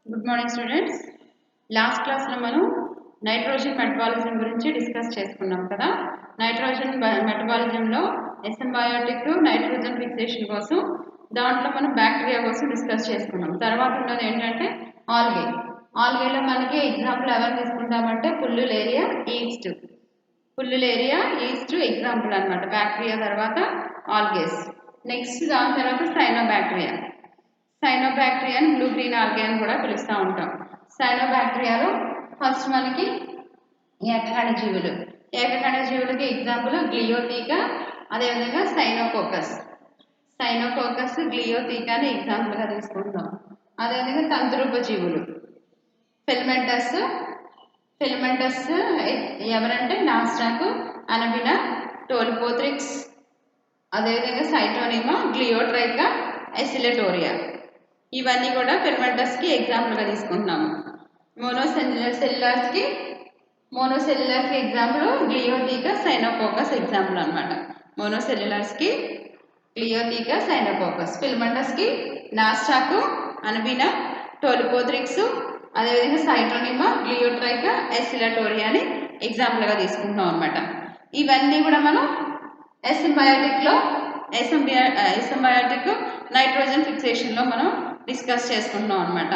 Good morning students. Last క్లాస్లో మనం nitrogen metabolism గురించి డిస్కస్ చేసుకున్నాం కదా. నైట్రోజన్ మెటబాలిజంలో ఎసెంబయోటిక్ నైట్రోజన్ ఫిక్సేషన్ కోసం దాంట్లో మనం బ్యాక్టీరియా కోసం డిస్కస్ చేసుకున్నాం. తర్వాత ఉన్నది ఏంటంటే ఆల్గే. ఆల్గేలో మనకి ఎగ్జాంపుల్ ఎవరు తీసుకుంటామంటే పుల్లులేరియా ఈస్ట్. పుల్లులేరియా ఈస్ట్ ఎగ్జాంపుల్ అనమాట. బ్యాక్టీరియా తర్వాత ఆల్గేస్. నెక్స్ట్ దాని తర్వాత సైనోబ్యాక్టీరియా. సైనోబ్యాక్టీరియాని బ్లూ గ్రీన్ ఆల్గే అని కూడా పిలుస్తూ ఉంటాం. సైనోబ్యాక్టీరియాలో ఫస్ట్ మనకి ఏకకణ జీవులు. ఏకకణ జీవులకి ఎగ్జాంపుల్ గ్లియోతీక, అదేవిధంగా సైనోకోకస్. సైనోకోకస్ గ్లియోతీకాని ఎగ్జాంపుల్గా తీసుకుంటున్నాం. అదేవిధంగా తంతురూప జీవులు ఫిలమెంటస్. ఫిలమెంటస్ ఎవరంటే నాస్టాక్, అనబినా, టోలిపోథ్రిక్స్, అదేవిధంగా సైటోనిమా, గ్లియోట్రైకా, ఎసిలటోరియా. ఇవన్నీ కూడా ఫిలమెంటస్కి ఎగ్జాంపుల్గా తీసుకుంటున్నాము. మోనోసెల్యులర్స్కి ఎగ్జాంపుల్ గ్లియోతీక, సైనోకోకస్ ఎగ్జాంపుల్ అనమాట. మోనోసెల్యులర్స్కి గ్లియోతీక, సైనోకోకస్. ఫిలమెంటస్కి నాస్టాకు, అనబినా, టోలిపోథ్రిక్స్, అదేవిధంగా సైటోనిమా, గ్లియోట్రైకా, ఎసిలటోరియాని ఎగ్జాంపుల్గా తీసుకుంటున్నాం అనమాట. ఇవన్నీ కూడా మనం ఎసెంబయోటిక్ నైట్రోజన్ ఫిక్సేషన్లో మనం డిస్కస్ చేసుకుంటున్నాం అనమాట.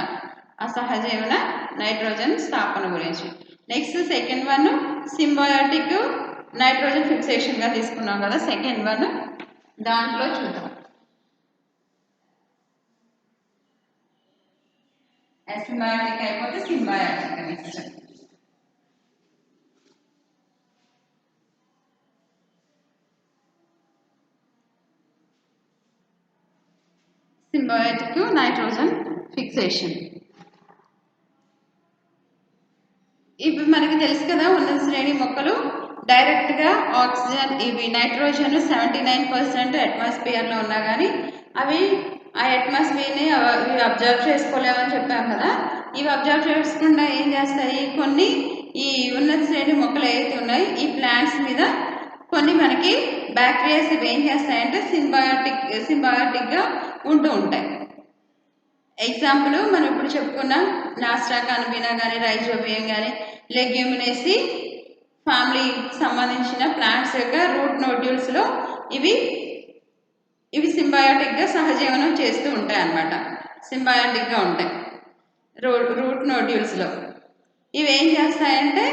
అసహజీవన నైట్రోజన్ స్థాపన గురించి. Next second one symbiotic nitrogen ఫిక్సేషన్గా తీసుకున్నాం కదా. సెకండ్ వన్ దాంట్లో చూద్దాం. అసింబయోటిక్ అయిపోతే symbiotic next. Symbiotic nitrogen fixation. ఇవి మనకి తెలుసు కదా, ఉన్నత శ్రేణి మొక్కలు డైరెక్ట్గా ఆక్సిజన్, ఇవి నైట్రోజన్ 79% అట్మాస్ఫియర్లో ఉన్నా కానీ అవి ఆ అట్మాస్ఫియర్ని ఇవి అబ్జర్వ్ చేసుకోలేమని చెప్పాం కదా. ఇవి అబ్జర్వ్ చేసుకుండా ఏం చేస్తాయి, కొన్ని ఈ ఉన్నత శ్రేణి మొక్కలు ఏవైతే ఉన్నాయి ఈ ప్లాంట్స్ మీద కొన్ని మనకి బ్యాక్టీరియాస్ ఇవి ఏం చేస్తాయంటే సింబయోటిక్గా ఉంటూ ఉంటాయి. ఎగ్జాంపుల్ మనం ఇప్పుడు చెప్పుకున్నాం నాస్టాక్, అనబినా కానీ, రైజోబియం కానీ, లెగ్యూమినేసి ఫ్యామిలీకి సంబంధించిన ప్లాంట్స్ యొక్క రూట్ నోడ్యూల్స్లో ఇవి సింబయోటిక్గా సహజీవనం చేస్తూ ఉంటాయి అన్నమాట. సింబయోటిక్గా ఉంటాయి రూట్ నోడ్యూల్స్లో. ఇవి ఏం చేస్తాయంటే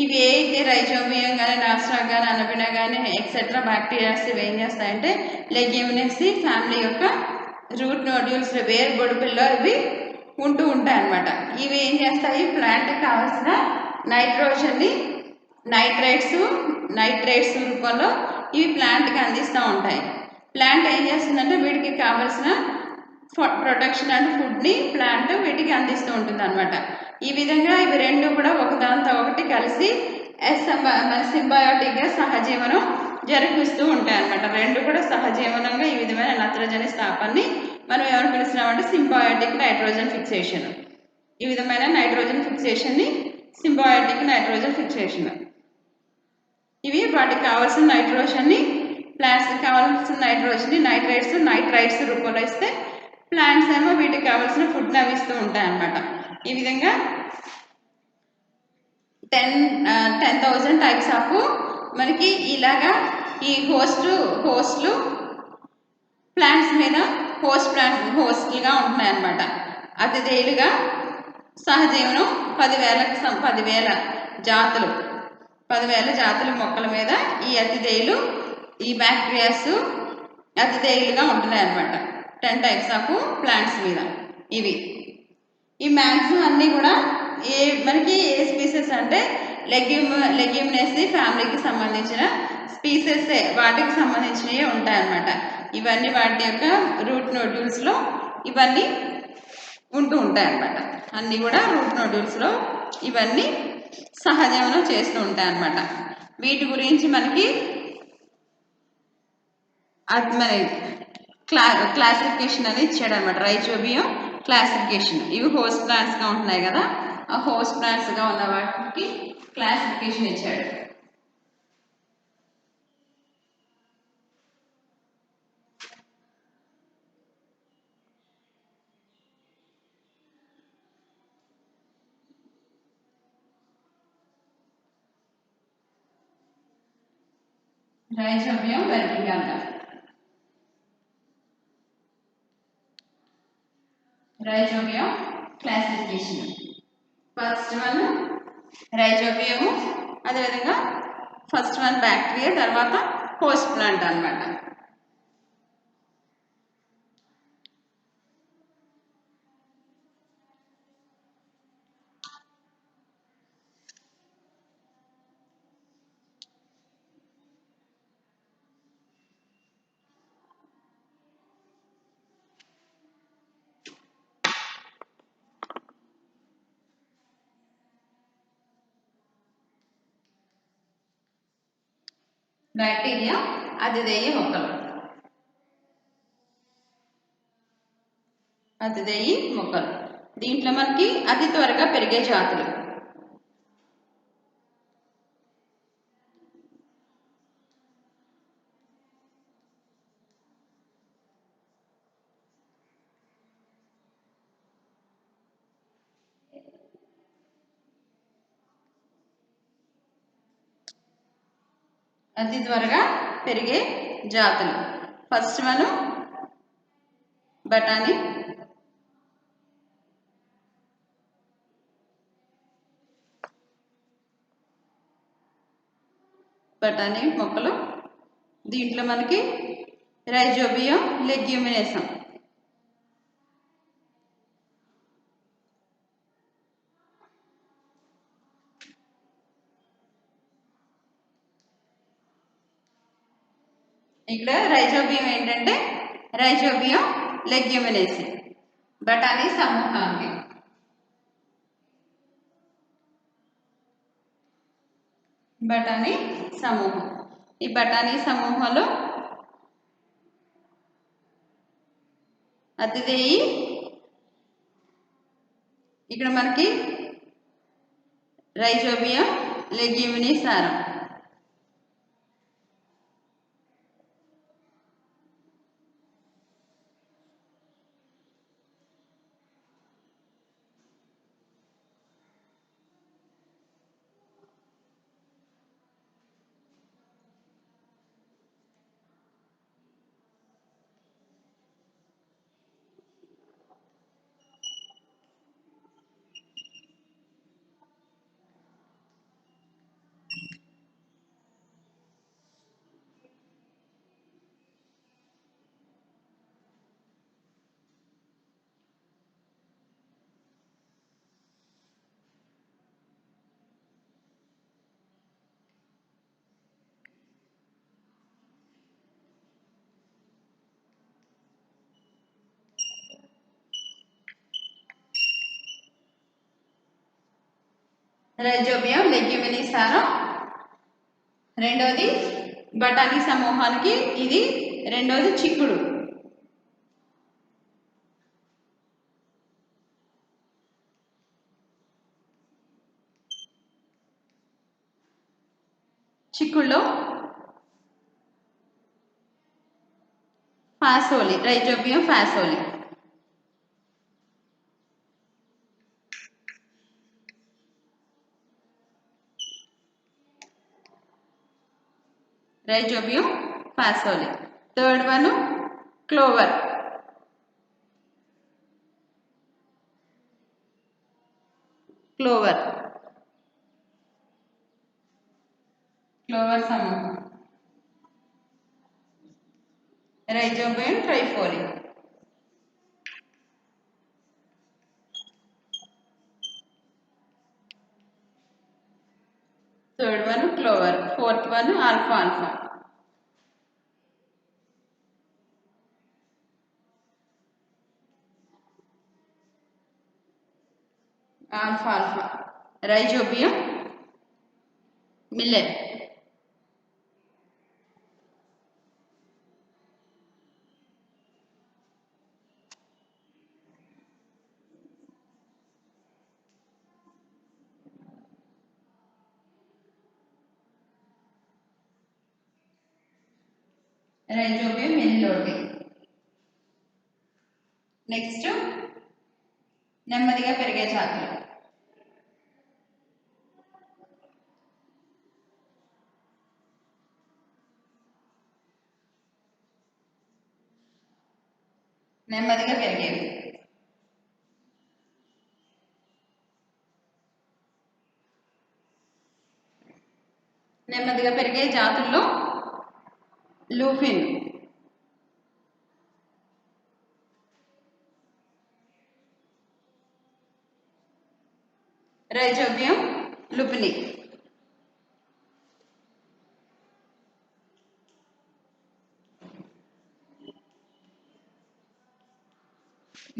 ఇవి ఏదైతే రైజోబియం కానీ, నాస్టాక్ కానీ, అనబినా కానీ ఎక్సెట్రా బ్యాక్టీరియాస్ ఇవి ఏం చేస్తాయంటే లెగ్యూమినేసి ఫ్యామిలీ యొక్క రూట్ నోడ్యూల్స్ వేరు గొడుపుల్లో ఇవి ఉంటూ ఉంటాయి అన్నమాట. ఇవి ఏం చేస్తాయి, ప్లాంట్కి కావాల్సిన నైట్రోజన్ని నైట్రేట్స్ రూపంలో ఇవి ప్లాంట్కి అందిస్తూ ఉంటాయి. ప్లాంట్ ఏం చేస్తుందంటే వీటికి కావాల్సిన ప్రొటెక్షన్ అండ్ ఫుడ్ని ప్లాంట్ వీటికి అందిస్తూ ఉంటుంది అనమాట. ఈ విధంగా ఇవి రెండు కూడా ఒకదాంతో ఒకటి కలిసి మన సింబయోటిక్గా సహజీవనం జరిపిస్తూ ఉంటాయి అన్నమాట. రెండు కూడా సహజీవనంగా ఈ విధమైన నత్రజని స్థాపనని మనం ఎవరు పిలుస్తున్నామంటే సింబయోటిక్ నైట్రోజన్ ఫిక్సేషన్. ఈ విధమైన నైట్రోజన్ ఫిక్సేషన్ని సింబయోటిక్ నైట్రోజన్ ఫిక్సేషన్. ఇవి వాటికి కావాల్సిన నైట్రోజన్ని ప్లాంట్స్కి కావాల్సిన నైట్రోజన్ని నైట్రైట్స్ రూపంలో ఇస్తే ప్లాంట్స్ ఏమో వీటికి కావాల్సిన ఫుడ్ని అవి ఇస్తూ ఉంటాయి అన్నమాట. ఈ విధంగా 10,000 టైప్స్ ఆఫ్ మనకి ఇలాగా ఈ హోస్ట్లు ప్లాంట్స్ మీద హోస్ట్లుగా ఉంటున్నాయి అన్నమాట. అతిథేయులుగా సహజీవనం 10,000 జాతులు మొక్కల మీద ఈ అతిథేయులు, ఈ బ్యాక్టీరియాస్ అతిథేయులుగా ఉంటున్నాయి అన్నమాట. 10 టైప్స్ ఆఫ్ ప్లాంట్స్ మీద ఈ మ్యాక్సిమం అన్నీ కూడా మనకి ఏ స్పీసెస్ అంటే లెగ్యూమినేసి ఫ్యామిలీకి సంబంధించిన స్పీసెస్, వాటికి సంబంధించినవి ఉంటాయన్నమాట. ఇవన్నీ వాటి యొక్క రూట్ నోడ్యూల్స్లో ఇవన్నీ ఉంటూ ఉంటాయి అన్నమాట. అన్నీ కూడా రూట్ నోడ్యూల్స్లో ఇవన్నీ సహజీవనం చేస్తూ ఉంటాయి అన్నమాట. వీటి గురించి మనకి క్లాసిఫికేషన్ అనేది ఇచ్చాడు అనమాట. Rhizobium classification. ఇవి హోస్ట్ ప్లాంట్స్గా ఉంటున్నాయి కదా, ఆ హోస్ట్ ప్లాంట్స్గా ఉన్న వాటికి క్లాసిఫికేషన్ ఇచ్చాడు. రైజోబియం వెర్టికాటా. Rhizobium classification. First one rhizobium, అదేవిధంగా ఫస్ట్ వన్ బ్యాక్టీరియా, తర్వాత హోస్ట్ ప్లాంట్ అన్నమాట. బ్యాక్టీరియా అతిదేయ మొక్కలు. అతిదేయి మొక్కలు దీంట్లో మనకి అతి త్వరగా పెరిగే జాతులు. అతి త్వరగా పెరిగే జాతులు. ఫస్ట్ వన్ బఠానీ, బఠానీ మొక్కలు. దీంట్లో మనకి రైజోబియం లెగ్యూమినేసం. ఇక్కడ రైజోబియం ఏంటంటే రైజోబియం లెగ్యూమినేసి, బఠానీ సమూహానికి. బఠానీ సమూహం. ఈ బఠానీ సమూహంలో అతిదేయి ఇక్కడ మనకి రైజోబియం లెగ్యూమినిసారం. రైజోబియం లెగ్యూమినిసారం. రెండోది బఠానీ సమూహానికి ఇది రెండోది చిక్కుడు. చిక్కుడులో ఫాసోలి, rhizobium phaseoli. Rhizobium ఫాసోలి. Third one Clover. Clover Clover సమూహం. Rhizobium ట్రైఫోలి. Third one Clover. Fourth one alpha alpha. Alpha alpha. Rhizobium millet. Rhizobium మెనిలోటి. Next నెమ్మదిగా పెరిగే జాతులు. నెమ్మదిగా పెరిగేవి. నెమ్మదిగా పెరిగే జాతుల్లో లూపిన్, రైజోబియం లుపిని.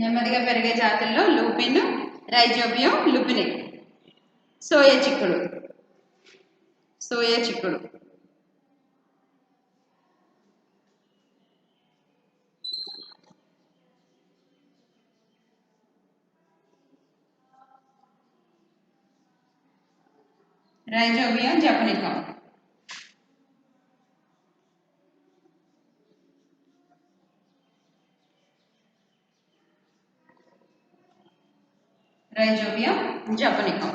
నెమ్మదిగా పెరిగే జాతుల్లో లూపిన్, రైజోబియం లుపిని. సోయా చిక్కుడు, సోయా చిక్కుడు, రైజోబియం జపనికం. రైజోబియం జపనికం.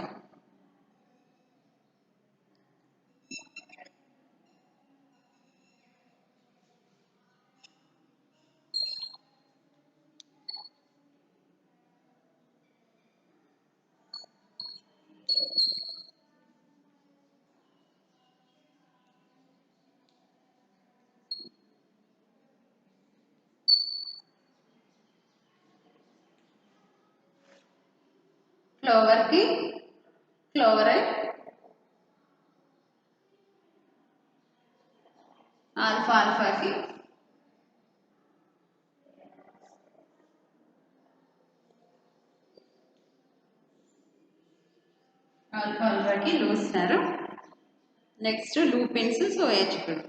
క్లోవర్కి క్లోవరైట్, ఆల్ఫాకి ఆల్ఫాకి లూసినారు. నెక్స్ట్ లూపిన్స్, సోయా చిక్కుడు.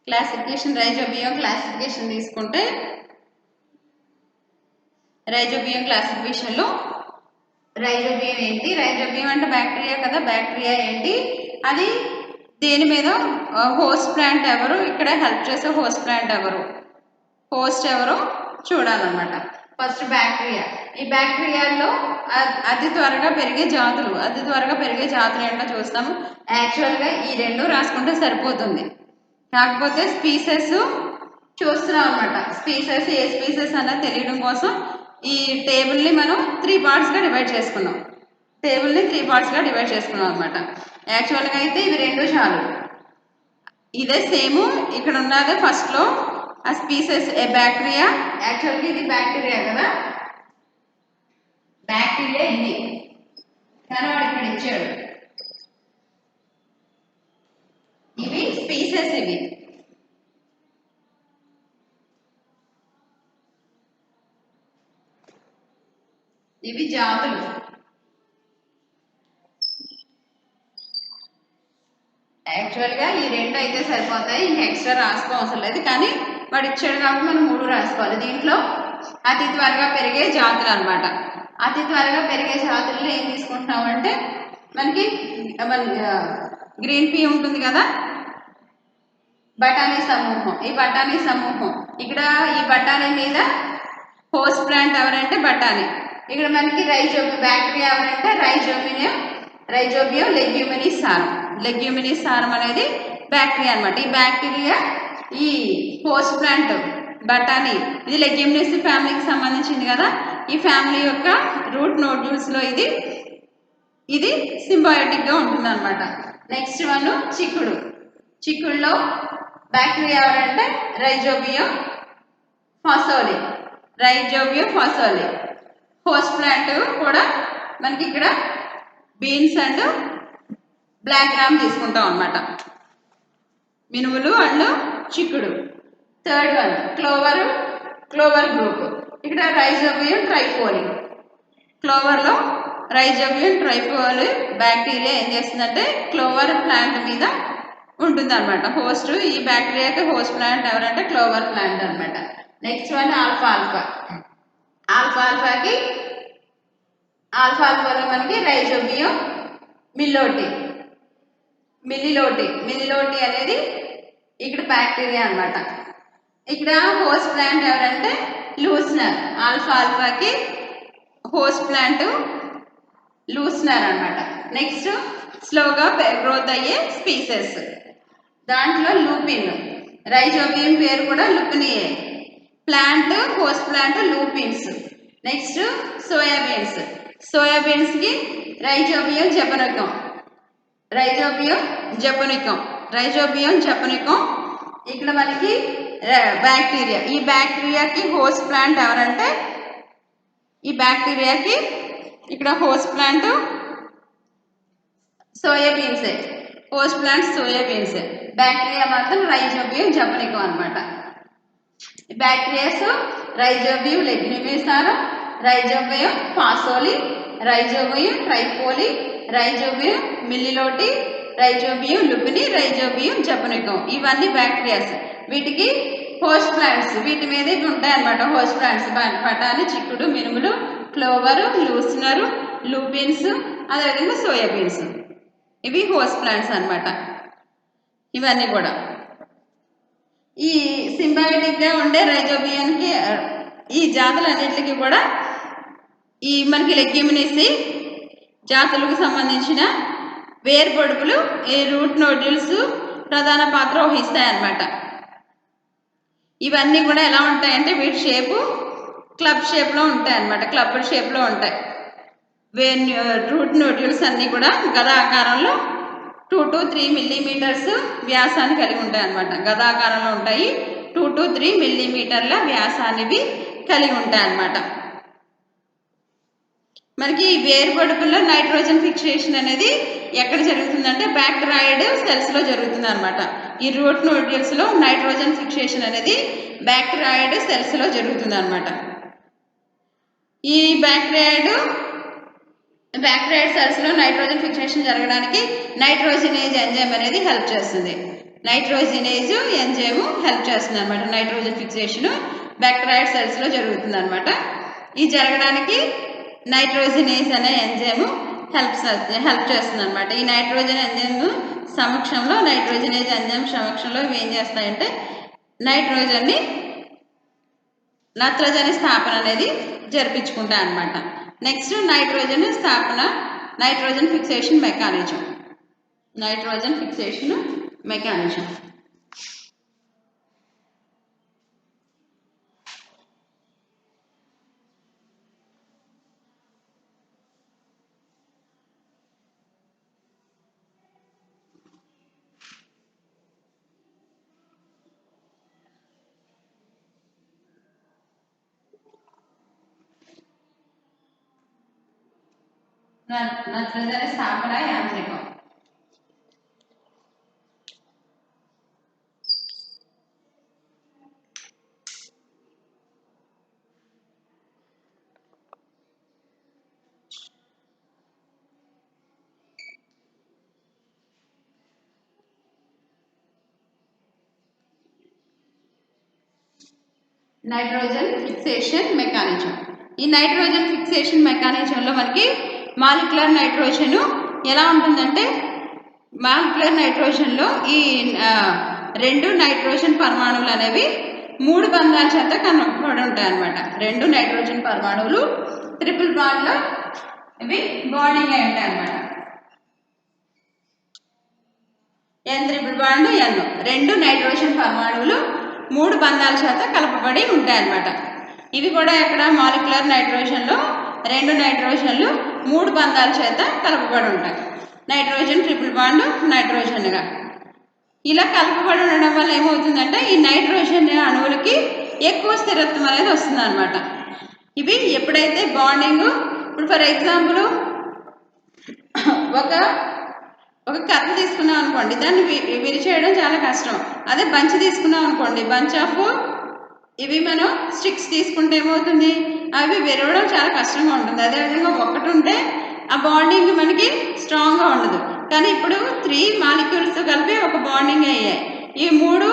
క్లాసిఫికేషన్, రైజోబియం క్లాసిఫికేషన్ తీసుకుంటే రైజోబియం క్లాసిఫికేషన్లో రైజోబియం ఏంటి, రైజోబియం అంటే బ్యాక్టీరియా కదా, బ్యాక్టీరియా ఏంటి, అది దేని మీద, హోస్ట్ ప్లాంట్ ఎవరు, ఇక్కడ హెల్ప్ చేసే హోస్ట్ ప్లాంట్ ఎవరు, హోస్ట్ ఎవరు చూడాలన్నమాట. First bacteria. ఈ బ్యాక్టీరియాలో అతి త్వరగా పెరిగే జాతులు, అతి త్వరగా పెరిగే జాతులు ఏంటో చూస్తాము. యాక్చువల్గా ఈ రెండు రాసుకుంటే సరిపోతుంది, కాకపోతే స్పీసెస్ చూస్తున్నాం అనమాట. స్పీసెస్ ఏ స్పీసెస్ అన్నది తెలియడం కోసం ఈ టేబుల్ని మనం 3 పార్ట్స్గా డివైడ్ చేసుకున్నాం. టేబుల్ని 3 పార్ట్స్గా డివైడ్ చేసుకున్నాం అనమాట. యాక్చువల్గా అయితే ఇవి రెండు చాలు. ఇదే సేమ్ ఇక్కడ ఉన్నదే ఫస్ట్లో ఆ స్పీసెస్ ఏ బ్యాక్టీరియా. యాక్చువల్గా ఇది బ్యాక్టీరియా కదా, బ్యాక్టీరియా ఇది, కానీ వాడు ఇక్కడ ఇచ్చాడు ఇవి స్పీసెస్, ఇవి జాతులు. యాక్చువల్గా ఈ రెండు అయితే సరిపోతాయి, ఇంకా ఎక్స్ట్రా రాసుకోవసరం లేదు, కానీ వాడు ఇచ్చాడు కాబట్టి మనం 3 రాసుకోవాలి. దీంట్లో అతి త్వరగా పెరిగే జాతులు అనమాట. అతి త్వరగా పెరిగే జాతుల్లో ఏం తీసుకుంటున్నామంటే మనకి గ్రీన్ పీ ఉంటుంది కదా, బఠానీ సమూహం. ఈ బఠానీ సమూహం ఇక్కడ, ఈ బఠానీ మీద హోస్ట్ ప్లాంట్ ఎవరంటే బఠానీ. ఇక్కడ మనకి బ్యాక్టీరియా ఎవరంటే రైజోబియం లెగ్యూమినిసారం. లెగ్యూమినిసారం అనేది బ్యాక్టీరియా అనమాట. ఈ బ్యాక్టీరియా ఈ హోస్ట్ ప్లాంట్ బఠానీ, ఇది లెగ్యూమినేసి ఫ్యామిలీకి సంబంధించింది కదా, ఈ ఫ్యామిలీ యొక్క రూట్ నోడ్యూల్స్లో ఇది సింబయోటిక్గా ఉంటుంది అనమాట. నెక్స్ట్ వన్ చిక్కుడు. చిక్కుడులో బ్యాక్టీరియా ఎవరంటే rhizobium phaseoli. Rhizobium ఫాసోలి. Host plant కూడా మనకి ఇక్కడ బీన్స్ అండ్ బ్లాక్ గ్రామ్ తీసుకుంటాం అనమాట. మినుములు అండ్ చిక్కుడు. Third one Clover group. ఇక్కడ రైజోబియం ట్రైఫోలి. క్లోవర్లో రైజోబియం ట్రైఫోలి బ్యాక్టీరియా ఏం చేస్తుందంటే క్లోవర్ ప్లాంట్ మీద ఉంటుంది అనమాట. హోస్ట్, ఈ బ్యాక్టీరియాకి హోస్ట్ ప్లాంట్ ఎవరంటే క్లోవర్ ప్లాంట్ అనమాట. నెక్స్ట్ వన్ ఆల్ఫాకి ఆల్ఫాలో మనకి రైజోబియం మిల్లోటి. మిల్లిలోటి అనేది ఇక్కడ బ్యాక్టీరియా అన్నమాట. ఇక్కడ హోస్ట్ ప్లాంట్ ఎవరంటే లూసినర్, ఆల్ఫాకి హోస్ట్ ప్లాంట్ లూసినర్ అన్నమాట. నెక్స్ట్ స్లోగా గ్రోత్ అయ్యే స్పీసెస్, దాంట్లో లూపిన్, రైజోబియం పేరు కూడా లుపినియే. Plant host plant lupins. Next సోయాబీన్స్కి రైజోబియం జపనికం. ఇక్కడ మనకి బ్యాక్టీరియా. ఈ బ్యాక్టీరియాకి హోస్ట్ ప్లాంట్ ఎవరంటే ఇక్కడ హోస్ట్ ప్లాంట్ సోయాబీన్సే. బ్యాక్టీరియా మాత్రం రైజోబియం జపనికం అనమాట. Bacterias rhizobium leguminosarum, rhizobium phaseoli, rhizobium trifolii, rhizobium meliloti, rhizobium lupini, rhizobium japonicum. ఇవన్నీ బ్యాక్టీరియాస్. వీటికి హోస్ట్ ప్లాంట్స్, వీటి మీద ఇవి ఉంటాయి అన్నమాట. హోస్ట్ ప్లాంట్స్ బఠానీ, చిక్కుడు, మినుములు, క్లోవరు, లూసినరు, లూపిన్స్, అదేవిధంగా సోయాబీన్స్. ఇవి హోస్ట్ ప్లాంట్స్ అన్నమాట. ఇవన్నీ కూడా ఈ సింబయాటిక్గా ఉండే రైజోబియానికి ఈ జాతులన్నింటికి కూడా ఈ మనకి లెగ్యూమినేసి జాతులకు సంబంధించిన వేరుపొడుపులు, ఈ రూట్ నోడ్యూల్స్ ప్రధాన పాత్ర వహిస్తాయి అన్నమాట. ఇవన్నీ కూడా ఎలా ఉంటాయంటే వీటి షేపు క్లబ్ షేప్లో ఉంటాయి అన్నమాట. క్లబ్డ్ షేప్లో ఉంటాయి. రూట్ నోడ్యూల్స్ అన్నీ కూడా గదాకారంలో 2 to 3 మిల్లీమీటర్స్ వ్యాసాన్ని కలిగి ఉంటాయి అన్నమాట. గదాకారంలో ఉంటాయి. 2 to 3 మిల్లీమీటర్ల వ్యాసాన్ని కలిగి ఉంటాయి అన్నమాట. మనకి ఈ వేరుపొడుపుల్లో నైట్రోజన్ ఫిక్సేషన్ అనేది ఎక్కడ జరుగుతుందంటే బ్యాక్టీరాయిడ్ సెల్స్లో జరుగుతుంది అనమాట. ఈ రూట్ నోడ్యూల్స్లో నైట్రోజన్ ఫిక్సేషన్ అనేది బ్యాక్టీరాయిడ్ సెల్స్లో జరుగుతుంది అనమాట. ఈ బ్యాక్టీరాయిడ్ సెల్స్లో నైట్రోజన్ ఫిక్సేషన్ జరగడానికి నైట్రోజినేజ్ ఎంజైమ్ అనేది హెల్ప్ చేస్తుంది. అనమాట. నైట్రోజన్ ఫిక్సేషన్ బ్యాక్టీరాయిడ్ సెల్స్లో జరుగుతుంది అనమాట. ఈ జరగడానికి నైట్రోజినేజ్ అనే ఎంజైమ్ హెల్ప్ చేస్తుంది అనమాట. ఈ నైట్రోజనేజ్ ఎంజైమ్ సమక్షంలో ఇవి ఏం చేస్తాయంటే నత్రజని స్థాపన అనేది జరిపించుకుంటాయి అన్నమాట. Next nitrogen fixation mechanism. నత్రజని స్థాపన యాంత్రికం. Nitrogen fixation mechanism. ఈ నైట్రోజన్ ఫిక్సేషన్ మెకానిజంలో మనకి మాలిక్యులర్ నైట్రోజన్ ఎలా ఉంటుందంటే మాలిక్యులర్ నైట్రోజన్లో ఈ 2 నైట్రోజన్ పరమాణువులు అనేవి 3 బంధాల చేత కనెక్టబడి ఉంటాయి అన్నమాట. 2 నైట్రోజన్ పరమాణువులు ట్రిపుల్ బాండ్లో ఇవి బాండింగ్ అయి ఉంటాయి అన్నమాట. N triple bond N 2 nitrogen పరమాణువులు 3 బంధాల చేత కలపబడి ఉంటాయి అన్నమాట. ఇవి కూడా ఎక్కడ మాలిక్యులర్ నైట్రోజన్లో 2 నైట్రోజన్లు 3 బంధాల చేత కలపబడి ఉంటాయి. నైట్రోజన్ ట్రిపుల్ బాండ్ నైట్రోజన్గా ఇలా కలపబడి ఉండడం వల్ల ఏమవుతుందంటే ఈ నైట్రోజన్ అణువులకి ఎక్కువ స్థిరత్వం అనేది వస్తుంది అనమాట. ఇవి ఎప్పుడైతే బాండింగ్, ఇప్పుడు ఫర్ ఎగ్జాంపుల్ ఒక కర్ర తీసుకున్నాం అనుకోండి, దాన్ని విరిచేయడం చాలా కష్టం. అదే బంచ్ తీసుకున్నాం అనుకోండి, బంచ్ ఆఫ్ ఇవి మనం స్టిక్స్ తీసుకుంటే ఏమవుతుంది, అవి విరవడం చాలా కష్టంగా ఉంటుంది. అదేవిధంగా ఒకటి ఉంటే ఆ బాండింగ్ మనకి స్ట్రాంగ్గా ఉండదు. కానీ ఇప్పుడు 3 మాలిక్యూల్స్ కలిపి ఒక బాండింగ్ అయ్యాయి. ఈ 3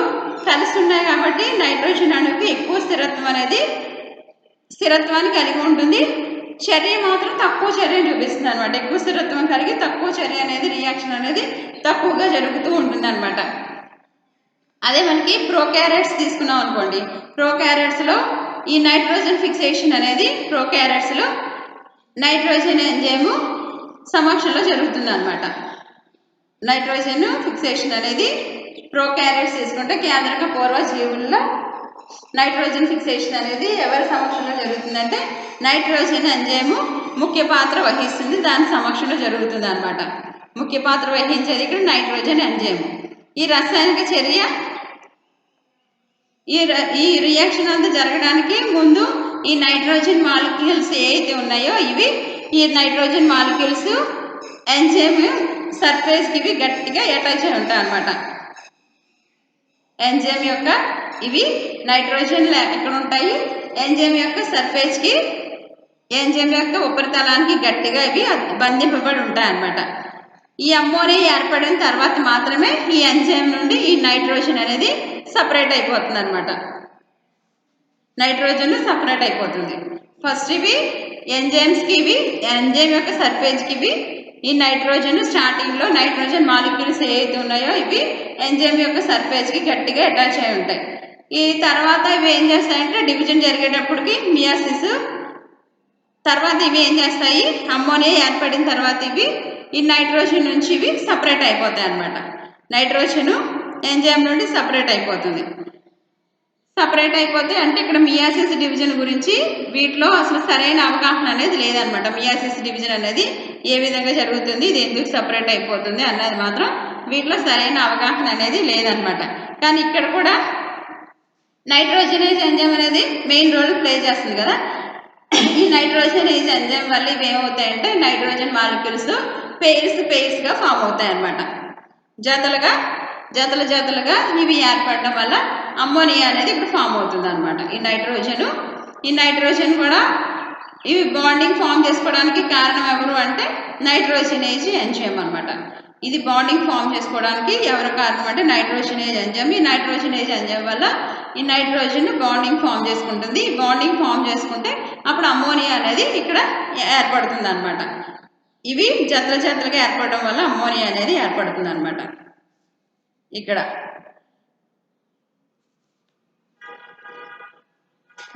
కలిసి ఉన్నాయి కాబట్టి నైట్రోజన్ అణువుకి ఎక్కువ స్థిరత్వాన్ని కలిగి ఉంటుంది. చర్య మాత్రం తక్కువ చర్యను చూపిస్తుంది అనమాట. ఎక్కువ స్థిరత్వం కలిగి తక్కువ చర్య అనేది రియాక్షన్ అనేది తక్కువగా జరుగుతూ ఉంటుంది అనమాట. అదే మనకి ప్రోకారియట్స్ తీసుకున్నాం అనుకోండి, ప్రోకారియట్స్లో ఈ నైట్రోజన్ ఫిక్సేషన్ అనేది ప్రోకారియట్స్లో నైట్రోజన్ ఎంజైము సమక్షంలో జరుగుతుంది అనమాట. నైట్రోజన్ ఫిక్సేషన్ అనేది ప్రోకారియట్స్ తీసుకుంటే కేంద్రక పూర్వ జీవుల్లో నైట్రోజన్ ఫిక్సేషన్ అనేది ఎవరి సమక్షంలో జరుగుతుందంటే నైట్రోజన్ ఎంజైము ముఖ్య పాత్ర వహిస్తుంది, దాని సమక్షంలో జరుగుతుంది అనమాట. ముఖ్య పాత్ర వహించేది ఇక్కడ నైట్రోజన్ ఎంజైము. ఈ రసాయనిక చర్య ఈ రియాక్షన్ అంతా జరగడానికి ముందు ఈ నైట్రోజన్ మాలిక్యూల్స్ ఏవైతే ఉన్నాయో ఇవి ఈ నైట్రోజన్ మాలిక్యూల్స్ ఎంజైమ్ సర్ఫేస్కి ఇవి గట్టిగా అటాచ్ అయి ఉంటాయి అన్నమాట. ఎంజైమ్ యొక్క ఇవి నైట్రోజన్ ఎక్కడ ఉంటాయి, ఎంజైమ్ యొక్క సర్ఫేస్కి ఎంజైమ్ యొక్క ఉపరితలానికి గట్టిగా ఇవి బంధింపబడి ఉంటాయి అన్నమాట. ఈ అమ్మోనియా ఏర్పడిన తర్వాత మాత్రమే ఈ ఎంజైమ్ నుండి ఈ నైట్రోజన్ అనేది సపరేట్ అయిపోతుంది అనమాట. నైట్రోజన్ సపరేట్ అయిపోతుంది. ఫస్ట్ ఇవి ఎంజైమ్స్కి ఇవి ఎంజైమ్ యొక్క సర్ఫేస్కి ఇవి ఈ నైట్రోజన్ స్టార్టింగ్లో నైట్రోజన్ మాలిక్యూల్స్ ఏవైతే ఉన్నాయో ఇవి ఎంజైమ్ యొక్క సర్ఫేస్కి గట్టిగా అటాచ్ అయి ఉంటాయి. ఈ తర్వాత ఇవి ఏం చేస్తాయంటే డివిజన్ జరిగేటప్పటికి మియాసిస్ తర్వాత ఇవి ఏం చేస్తాయి, అమ్మోనియా ఏర్పడిన తర్వాత ఇవి ఈ నైట్రోజన్ నుంచి ఇవి సపరేట్ అయిపోతాయి అన్నమాట. నైట్రోజన్ ఎంజైమ్ నుండి సపరేట్ అయిపోతుంది. సపరేట్ అయిపోతే అంటే ఇక్కడ మియాసిస్ డివిజన్ గురించి వీటిలో అసలు సరైన అవగాహన అనేది లేదనమాట. మియాసిస్ డివిజన్ అనేది ఏ విధంగా జరుగుతుంది, ఇది ఎందుకు సపరేట్ అయిపోతుంది అన్నది మాత్రం వీటిలో సరైన అవగాహన అనేది లేదనమాట. కానీ ఇక్కడ కూడా నైట్రోజనేజ్ ఎంజైమ్ అనేది మెయిన్ రోల్ ప్లే చేస్తుంది కదా. ఈ నైట్రోజనేజ్ ఎంజైమ్ వల్ల ఇవి ఏమవుతాయంటే నైట్రోజన్ మాలిక్యూల్స్ పెయిర్స్గా ఫామ్ అవుతాయి అన్నమాట. జతలుగా ఇవి ఏర్పడడం వల్ల అమ్మోనియా అనేది ఇప్పుడు ఫామ్ అవుతుంది అనమాట. ఈ నైట్రోజన్ కూడా ఇవి బాండింగ్ ఫామ్ చేసుకోవడానికి కారణం ఎవరు అంటే నైట్రోజనేజ్ ఎంజైమ్ అనమాట. ఇది బాండింగ్ ఫామ్ చేసుకోవడానికి ఎవరు కారణం అంటే నైట్రోజనేజ్ ఎంజైమ్. ఈ నైట్రోజనేజ్ ఎంజైమ్ వల్ల ఈ నైట్రోజన్ బాండింగ్ ఫామ్ చేసుకుంటుంది. ఈ బాండింగ్ ఫామ్ చేసుకుంటే అప్పుడు అమ్మోనియా అనేది ఇక్కడ ఏర్పడుతుంది అనమాట. ఇవి జతలుగా ఏర్పడడం వల్ల అమ్మోనియా అనేది ఏర్పడుతుంది అనమాట. ఇక్కడ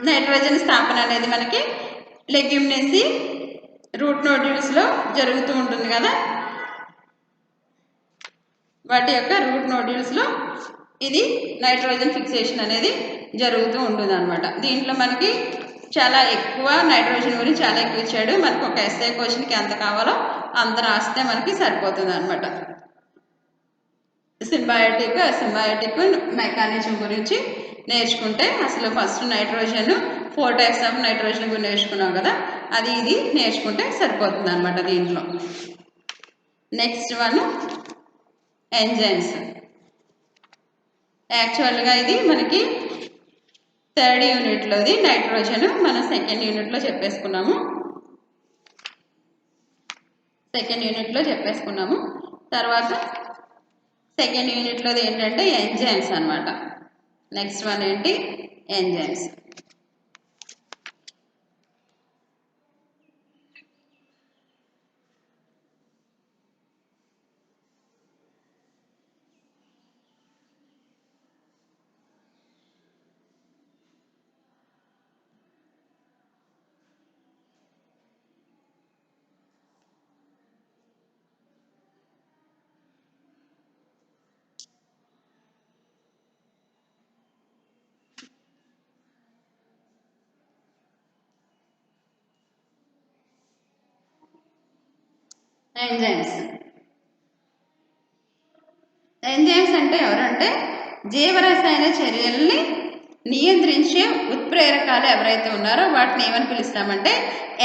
నైట్రోజన్ స్థాపన అనేది మనకి లెగ్యూమినేసి రూట్ నోడ్యూల్స్లో జరుగుతూ ఉంటుంది కదా. వాటి యొక్క రూట్ నోడ్యూల్స్లో ఇది నైట్రోజన్ ఫిక్సేషన్ అనేది జరుగుతూ ఉంటుంది అనమాట. దీంట్లో మనకి చాలా ఎక్కువ నైట్రోజన్ గురించి చాలా ఎక్కువ ఇచ్చాడు. మనకు ఒక ఎస్ఐ క్వశ్చన్కి ఎంత కావాలో అంత రాస్తే మనకి సరిపోతుంది అనమాట. సింబయాటిక్ మెకానిజం గురించి నేర్చుకుంటే అసలు first nitrogen 4 types of nitrogen గురించి నేర్చుకున్నాం కదా, అది ఇది నేర్చుకుంటే సరిపోతుంది అనమాట. దీంట్లో నెక్స్ట్ వన్ ఎంజైమ్స్. యాక్చువల్గా ఇది మనకి 3rd యూనిట్లోది నైట్రోజన్, మనం 2nd యూనిట్లో చెప్పేసుకున్నాము. తర్వాత 2nd యూనిట్లోది ఏంటంటే ఎంజైమ్స్ అనమాట. నెక్స్ట్ వన్ ఏంటి, ఎంజైమ్స్. ఎంజైమ్స్ అంటే ఎవరంటే జీవరసాయన చర్యల్ని నియంత్రించే ఉత్ప్రేరకాలు ఎవరైతే ఉన్నారో వాటిని ఏమని పిలుస్తామంటే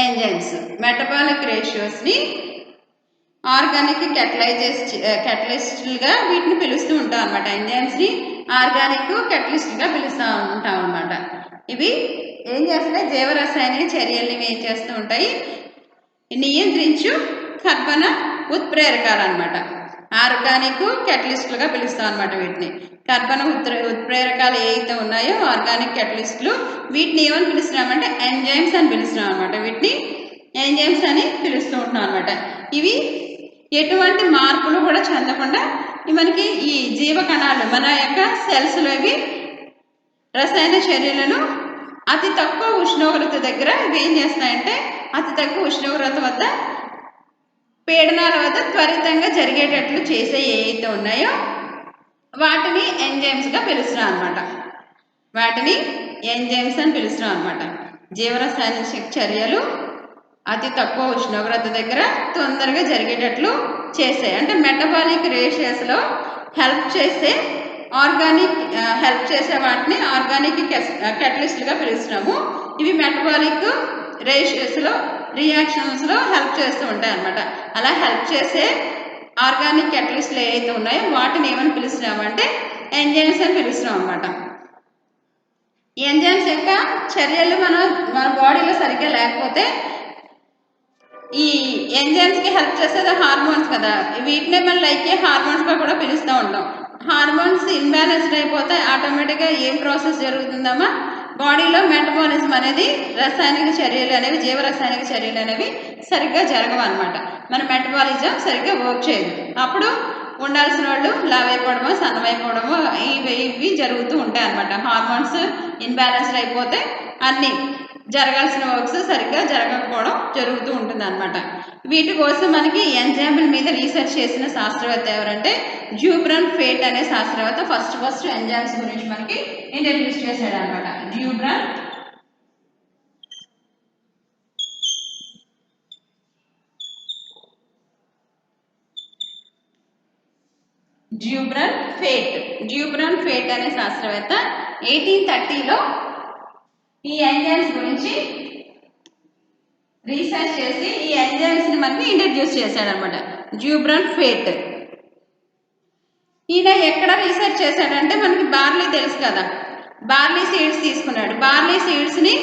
ఎంజైమ్స్. మెటబాలిక్ రేషియోస్ని ఆర్గానిక్ కెటలిస్ట్లుగా వీటిని పిలుస్తూ ఉంటాం అనమాట. ఎంజైమ్స్ని ఆర్గానిక్ కెటలిస్ట్గా పిలుస్తూ ఉంటాం అనమాట. ఇవి ఏం చేస్తున్నాయి, జీవరసాయనిక చర్యల్ని ఏం చేస్తూ ఉంటాయి, నియంత్రించు కర్బన ఉత్ప్రేరకాలు అనమాట. ఆర్గానిక్ కెటలిస్టులుగా పిలుస్తాం అనమాట వీటిని. కర్బన ఉత్ప్రేరకాలు ఏవైతే ఉన్నాయో ఆర్గానిక్ కెటలిస్టులు, వీటిని ఏమని పిలుస్తున్నామంటే ఎంజైమ్స్ అని పిలుస్తున్నాం అనమాట. వీటిని ఎంజైమ్స్ అని పిలుస్తూ ఉంటాం అనమాట. ఇవి ఎటువంటి మార్పులు కూడా చెందకుండా మనకి ఈ జీవకణాలు మన యొక్క సెల్స్లో ఇవి రసాయన చర్యలను అతి తక్కువ ఉష్ణోగ్రత దగ్గర ఇవి ఏం చేస్తాయంటే అతి తక్కువ ఉష్ణోగ్రత వద్ద పీడనాల వద్ద త్వరితంగా జరిగేటట్లు చేసే ఏవైతే ఉన్నాయో వాటిని ఎంజైమ్స్గా పిలుస్తున్నాం అనమాట. వాటిని ఎంజైమ్స్ అని పిలుస్తున్నాం అనమాట. జీవరసాయన చర్యలు అతి తక్కువ ఉష్ణోగ్రత దగ్గర తొందరగా జరిగేటట్లు చేసాయి. అంటే మెటబాలిక్ రేషియోస్లో హెల్ప్ చేసే వాటిని ఆర్గానిక్ కెటలిస్ట్లుగా పిలుస్తున్నాము. ఇవి మెటబాలిక్ రేషియోస్లో రియాక్షన్స్లో హెల్ప్ చేస్తూ ఉంటాయి అన్నమాట. అలా హెల్ప్ చేసే ఆర్గానిక్ కెటలిస్ట్లు ఏవైతే ఉన్నాయో వాటిని ఏమని పిలుస్తున్నాము అంటే ఎంజైమ్స్ అని పిలుస్తున్నాం అనమాట. ఈ ఎంజైమ్స్ యొక్క చర్యలు మన బాడీలో సరిగ్గా లేకపోతే ఈ ఎంజైమ్స్కి హెల్ప్ చేసేది హార్మోన్స్ కదా, వీటినే మనం హార్మోన్స్గా కూడా పిలుస్తూ ఉంటాం. హార్మోన్స్ ఇన్బ్యాలెన్స్డ్ అయిపోతే ఆటోమేటిక్గా ఏం ప్రాసెస్ జరుగుతుందమ్మా, బాడీలో మెటబాలిజం అనేది రసాయనిక చర్యలు అనేవి జీవరసాయనిక చర్యలు అనేవి సరిగ్గా జరగవు అనమాట. మన మెటబాలిజం సరిగ్గా వర్క్ చేయదు. అప్పుడు ఉండాల్సిన వాళ్ళు లావైపోవడమో సన్నమైపోవడమో ఇవి జరుగుతూ ఉంటాయి అనమాట. హార్మోన్స్ ఇన్బ్యాలెన్స్డ్ అయిపోతే అన్నీ జరగాల్సిన వర్క్స్ సరిగ్గా జరగకపోవడం జరుగుతూ ఉంటుంది అనమాట. వీటి కోసం మనకి ఎంజైమ్ల మీద రీసెర్చ్ చేసిన శాస్త్రవేత్త ఎవరంటే జ్యూబ్రన్ ఫేట్ అనే శాస్త్రవేత్త ఫస్ట్ ఎంజైమ్స్ గురించి మనకి ఇంట్రడ్యూస్ చేశాడు అనమాట. జ్యూబ్రన్ ఫేట్ అనే శాస్త్రవేత్త 1830లో ఈ ఎంజైమ్స్ గురించి రీసెర్చ్ చేసి ఈ ఎంజైమ్స్ని మనకి ఇంట్రడ్యూస్ చేశాడు అనమాట. జ్యూబ్రన్ ఫేట్ ఈయన ఎక్కడ రీసెర్చ్ చేశాడంటే మనకి బార్లీ తెలుసు కదా, బార్లీ సీడ్స్ తీసుకున్నాడు. బార్లీ సీడ్స్ని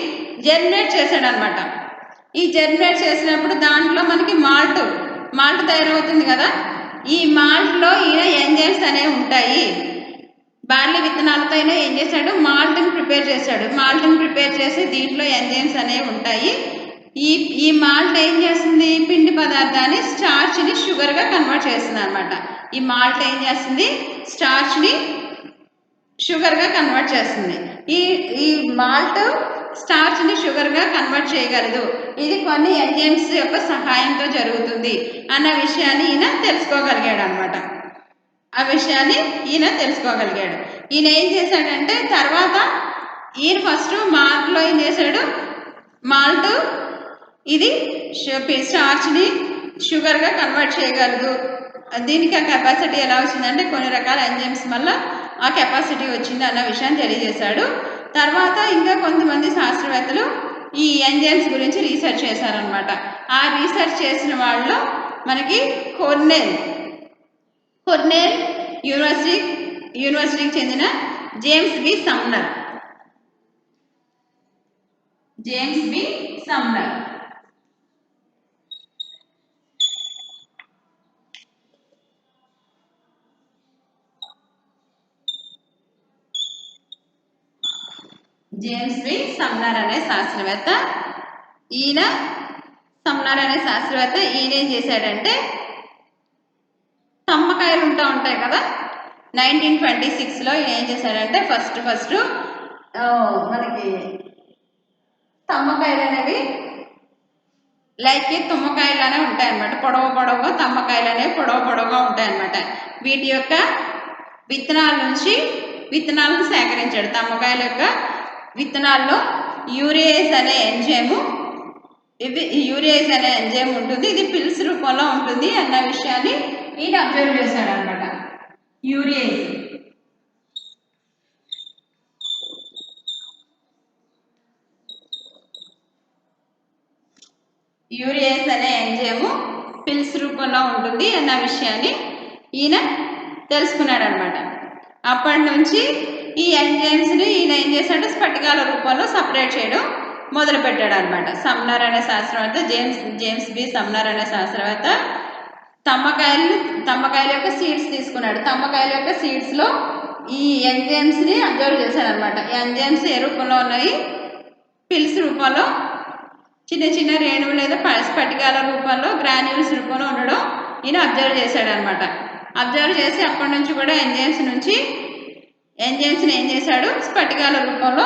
జర్మినేట్ చేశాడు అనమాట. ఈ జర్మినేట్ చేసినప్పుడు దాంట్లో మనకి మాల్ట్ తయారవుతుంది కదా, ఈ మాల్ట్లో ఈయన ఎంజైమ్స్ అనేవి ఉంటాయి. బార్లీ విత్తనాలతో అయినా ఏం చేశాడు, మాల్ట్ని ప్రిపేర్ చేసి దీంట్లో ఎంజైమ్స్ అనేవి ఉంటాయి. ఈ మాల్ట్ ఏం చేస్తుంది, పిండి పదార్థాన్ని స్టార్చ్ని షుగర్గా కన్వర్ట్ చేస్తుంది అనమాట. ఈ మాల్ట్ ఏం చేస్తుంది, స్టార్చ్ని షుగర్గా కన్వర్ట్ చేస్తుంది. ఈ మాల్ట్ స్టార్చ్ని షుగర్గా కన్వర్ట్ చేయగలదు. ఇది కొన్ని ఎంజైమ్స్ యొక్క సహాయంతో జరుగుతుంది అన్న విషయాన్ని ఈయన తెలుసుకోగలిగాడు అనమాట. ఈయన ఏం చేశాడంటే తర్వాత ఈయన ఫస్ట్ మాల్ట్లో ఏం చేశాడు, మాల్ట్ ఇది స్టార్చ్ని షుగర్గా కన్వర్ట్ చేయగలదు. దీనికి ఆ కెపాసిటీ ఎలా వచ్చిందంటే కొన్ని రకాల ఎంజైమ్స్ వల్ల ఆ కెపాసిటీ వచ్చింది అన్న విషయాన్ని తెలియజేశాడు. తర్వాత ఇంకా కొంతమంది శాస్త్రవేత్తలు ఈ ఎంజైమ్స్ గురించి రీసెర్చ్ చేశారనమాట. ఆ రీసెర్చ్ చేసిన వాళ్ళలో మనకి కొర్నెల్ యూనివర్సిటీకి చెందిన జేమ్స్ బి సమ్నర్ అనే శాస్త్రవేత్త ఈయన ఏం చేశాడంటే తమ్మకాయలు ఉంటాయి కదా, 1926లో ఈయన ఏం చేశాడంటే ఫస్ట్ మనకి తమ్మకాయలు అనేవి తుమ్మకాయలానే ఉంటాయి అన్నమాట. పొడవుగా తమ్మకాయలు అనేవి పొడవుగా ఉంటాయి అన్నమాట. వీటి యొక్క విత్తనాలను సేకరించాడు. తమ్మకాయల యొక్క విత్తనాల్లో యూరియేజ్ అనే ఎంజైమ్ ఉంటుంది. ఇది పిల్స్ రూపంలో ఉంటుంది అన్న విషయాన్ని ఈయన అబ్జర్వ్ చేశాడు అనమాట. యూరియేజ్ అనే ఎంజైమ్ పిల్స్ రూపంలో ఉంటుంది అన్న విషయాన్ని ఈయన తెలుసుకున్నాడు అనమాట. అప్పటి నుంచి ఈ ఎంజైమ్స్ని ఈయన ఏం చేశాడు, స్ఫటికాల రూపంలో సపరేట్ చేయడం మొదలుపెట్టాడు అనమాట. సమ్నర్ అనే శాస్త్రవేత్త జేమ్స్ బి సమ్నర్ అనే శాస్త్రవేత్త తమ్మకాయల యొక్క సీడ్స్ తీసుకున్నాడు. తమ్మకాయల యొక్క సీడ్స్లో ఈ ఎంజైమ్స్ని అబ్జర్వ్ చేశాడు అనమాట. ఈ ఎంజైమ్స్ ఏ రూపంలో ఉన్నాయి, పిల్స్ రూపంలో చిన్న చిన్న రేణువు లేదా స్ఫటికాల రూపంలో గ్రాన్యూల్స్ రూపంలో ఉండడం ఈయన అబ్జర్వ్ చేశాడనమాట. అబ్జర్వ్ చేసి అప్పటి నుంచి కూడా ఎంజైమ్స్ని ఏం చేశాడు, స్ఫటికాల రూపంలో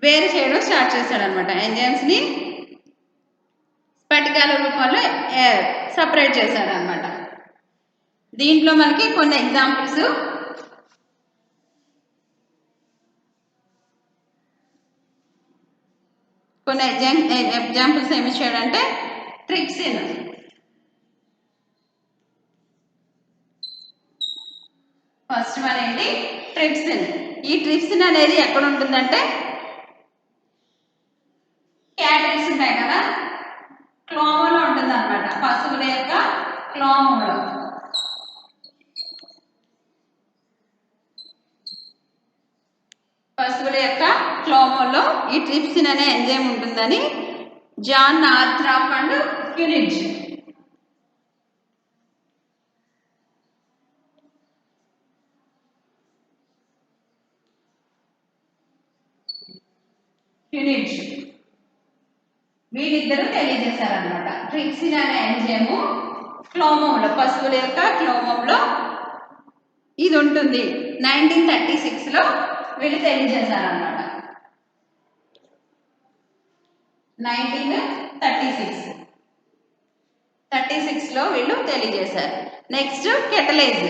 వేరు చేయడం స్టార్ట్ చేశాడనమాట. ఎంజైమ్స్ని స్ఫటికాల రూపంలో సపరేట్ చేశాడనమాట. దీంట్లో మనకి కొన్ని ఎగ్జాంపుల్స్, ఏమి ఇచ్చాడంటే ట్రిప్సిన్. ఫస్ట్ వన్ ఏంటి, ట్రిప్సిన్. ఈ ట్రిప్సిన్ అనేది ఎక్కడ ఉంటుందంటే క్యాటల్స్ ఉంటాయి కదా, క్లోమంలో ఉంటుంది అనమాట. పశువుల యొక్క క్లోమంలో. పశువుల యొక్క క్లోమంలో ఈ ట్రిప్సిన్ అనే ఎంజైమ్ ఉంటుందని జాన్ నార్థ్రాప్ అండ్ క్యూనిడ్జ్ వీళ్ళిద్దరూ తెలియజేశారనమాట. ట్రిప్సిన్ అనే ఎంజైము క్లోమంలో, పశువుల యొక్క క్లోమంలో ఇది ఉంటుంది. 1936లో వీళ్ళు తెలియజేశారనమాట. 1936లో వీళ్ళు తెలియజేశారు. నెక్స్ట్ కెటలేజ్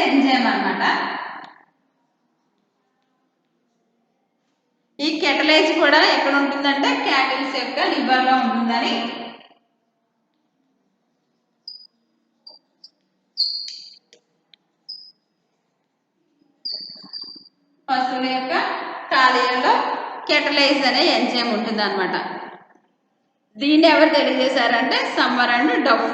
ఎంజైమ్ అనమాట. ఈ కెటలేజ్ కూడా ఎక్కడ ఉంటుందంటే క్యాటిల్స్ యొక్క లివర్లో ఉంటుందని పశువుల యొక్క కాలేయంలో కెటలేజ్ అనే ఎంజైమ్ ఉంటుంది అనమాట. దీన్ని ఎవరు తెలియజేశారంటే సమ్మర్ అండ్ డఫ్.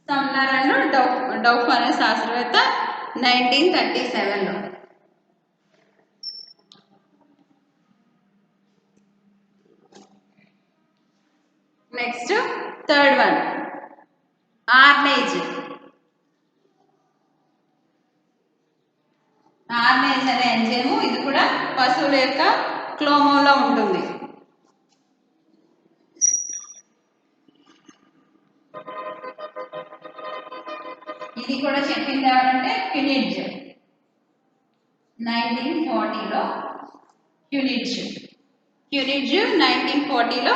సమ్మర్ అండ్ డఫ్ అనే శాస్త్రవేత్త 1937లో. నెక్స్ట్ థర్డ్ వన్ ఆర్నేజ్ అనే ఎంజైము. ఇది కూడా పశువుల యొక్క క్లోమంలో ఉంటుంది. ఇది కూడా చెప్పింది ఎవరంటే క్యూనిడ్జ్. 1940లో క్యూనిడ్జ్ 1940లో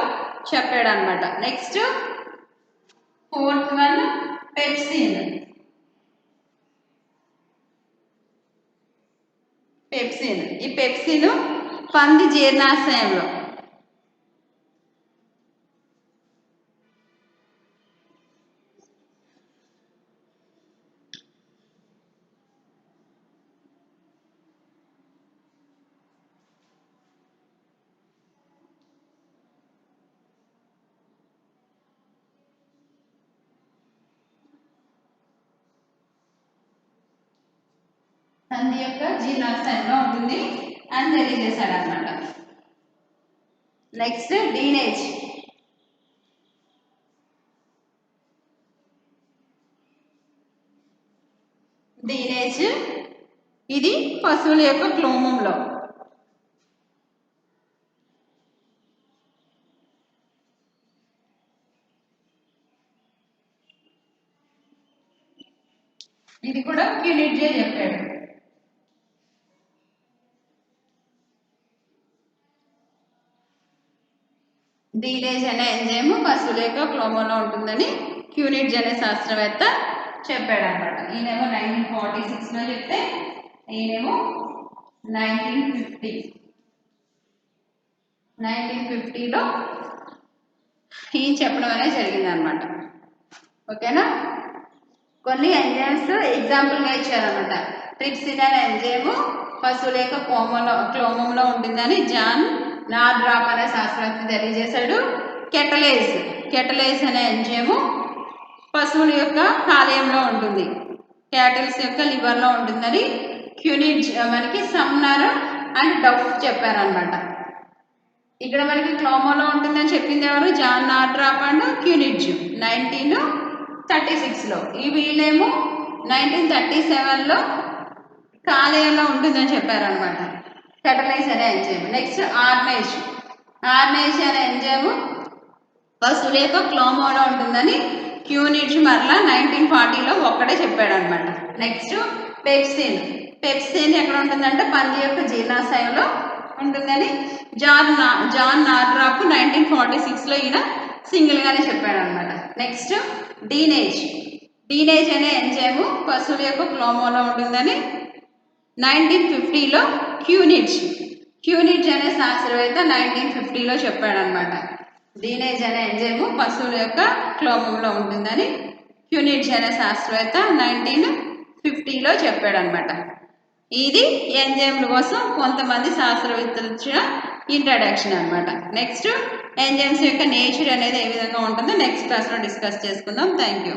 చెప్పాడు అనమాట. Next fourth one pepsin. ఈ పెప్సిన్ పంది జీర్ణాశయంలో పంది యొక్క జీర్ణాశయంలో ఉంటుంది అని తెలియజేశాడు అనమాట. నెక్స్ట్ డీనేజ్. ఇది పశువుల యొక్క క్లోమంలో. ఇది కూడా క్యూనిడ్జే చెప్పాడు. డీనేజ్ అనే ఎంజైమ్ పశువుల యొక్క క్లోమంలో ఉంటుందని క్యూనిడ్జ్ అనే శాస్త్రవేత్త చెప్పాడు అనమాట. ఈయనేమో 1946లో చెప్తే ఈయనేమో 1950లో ఈయన చెప్పడం అనేది జరిగింది అనమాట. ఓకేనా. కొన్ని ఎంజైమ్స్ ఎగ్జాంపుల్గా ఇచ్చారనమాట. ట్రిప్సిన్ అనే ఎంజైమ్ పశువుల యొక్క క్లోమంలో ఉంటుందని జాన్ నార్థ్రాప్ అనే శాస్త్రవేత్త తెలియజేశాడు. కెటలేజ్ అనే ఎంజైమ్ పశువుల యొక్క కాలేయంలో ఉంటుంది, క్యాటిల్స్ యొక్క లివర్లో ఉంటుందని క్యూనిడ్జ్ మనకి సమ్మర్ అండ్ డఫ్ చెప్పారనమాట. ఇక్కడ మనకి క్లోమంలో ఉంటుందని చెప్పింది ఎవరు, జాన్ నార్థ్రాప్ అండ్ క్యూనిడ్జ్ 36లో. ఈ వీళ్ళేమో 1937లో కాలేయంలో ఉంటుందని చెప్పారనమాట కెటలైజ్ అనే ఎంజైమ్. నెక్స్ట్ ఆర్నేజ్ అనే ఎంజైమ్ పశువుల యొక్క క్లోమోలో ఉంటుందని క్యూనిడ్జ్ మరలా 1940లో ఒక్కడే చెప్పాడు అనమాట. నెక్స్ట్ పెప్సిన్ ఎక్కడ ఉంటుందంటే పంది యొక్క జీర్ణాశయంలో ఉంటుందని జాన్ నార్డ్రాప్ 1946లో ఈయన సింగిల్గానే చెప్పాడు అనమాట. నెక్స్ట్ డీనేజ్ అనే ఎంజైమ్ పశువుల యొక్క క్లోమోలో ఉంటుందని 1950లో క్యూనిడ్జ్ అనే శాస్త్రవేత్త 1950లో చెప్పాడనమాట. డీనేజ్ అనే ఎంజైమ్ పశువుల యొక్క క్లోమంలో ఉంటుందని క్యూనిడ్జ్ అనే శాస్త్రవేత్త 1950లో చెప్పాడనమాట. ఇది ఎంజైమ్ల కోసం కొంతమంది శాస్త్రవేత్తలు ఇచ్చిన ఇంట్రడక్షన్ అనమాట. నెక్స్ట్ ఎంజైమ్స్ యొక్క నేచర్ అనేది ఏ విధంగా ఉంటుందో నెక్స్ట్ క్లాస్లో డిస్కస్ చేసుకుందాం. Thank you.